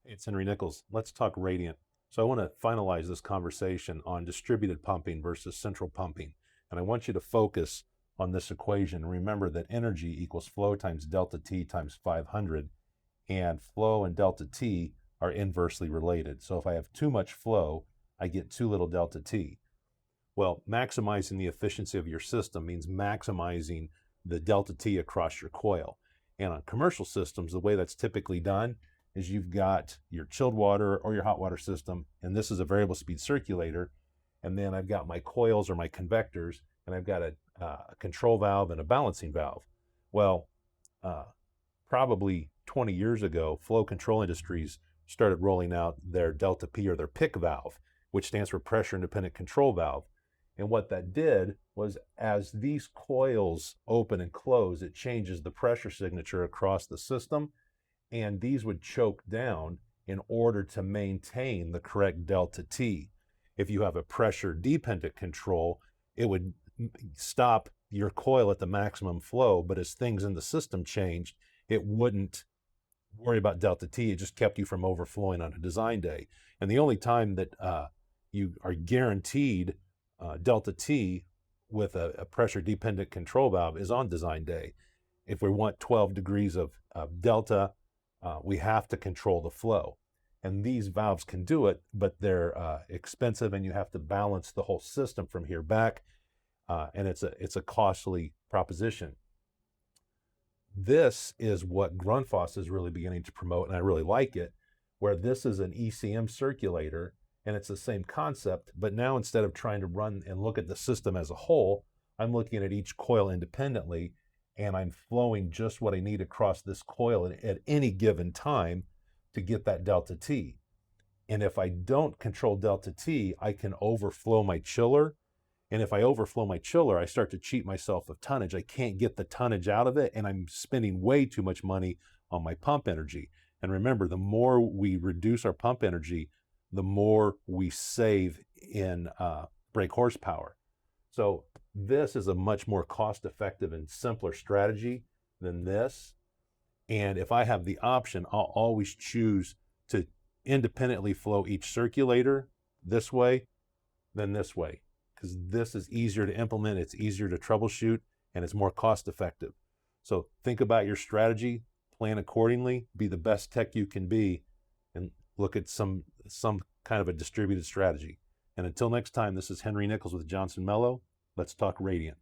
It's Henry Nichols. Let's talk radiant. So I want to finalize this conversation on distributed pumping versus central pumping. And I want you to focus on this equation. Remember that energy equals flow times delta T times 500. And flow and delta T are inversely related. So if I have too much flow, I get too little delta T. Well, maximizing the efficiency of your system means maximizing the delta T across your coil. And on commercial systems, the way that's typically done is you've got your chilled water or your hot water system, and this is a variable speed circulator. And then I've got my coils or my convectors, and I've got a control valve and a balancing valve. Well, probably 20 years ago, flow control industries started rolling out their delta P or their PIC valve, which stands for pressure independent control valve. And what that did was as these coils open and close, it changes the pressure signature across the system, and these would choke down in order to maintain the correct delta T. If you have a pressure dependent control, it would stop your coil at the maximum flow, but as things in the system changed, it wouldn't worry about delta T. It just kept you from overflowing on a design day. And the only time that you are guaranteed delta T with a pressure dependent control valve is on design day. If we want 12 degrees of delta, we have to control the flow. And these valves can do it, but they're expensive, and you have to balance the whole system from here back. And it's a costly proposition. This is what Grundfos is really beginning to promote, and I really like it, where this is an ECM circulator, and it's the same concept, but now instead of trying to run and look at the system as a whole, I'm looking at each coil independently, and I'm flowing just what I need across this coil at any given time to get that delta T. And if I don't control delta T, I can overflow my chiller. And if I overflow my chiller, I start to cheat myself of tonnage. I can't get the tonnage out of it, and I'm spending way too much money on my pump energy. And remember, the more we reduce our pump energy, the more we save in brake horsepower. So this is a much more cost-effective and simpler strategy than this. And if I have the option, I'll always choose to independently flow each circulator this way than this way, because this is easier to implement, it's easier to troubleshoot, and it's more cost-effective. So think about your strategy, plan accordingly, be the best tech you can be, and look at some kind of a distributed strategy. And until next time, this is Henry Nichols with Johnson Mello. Let's talk radiant.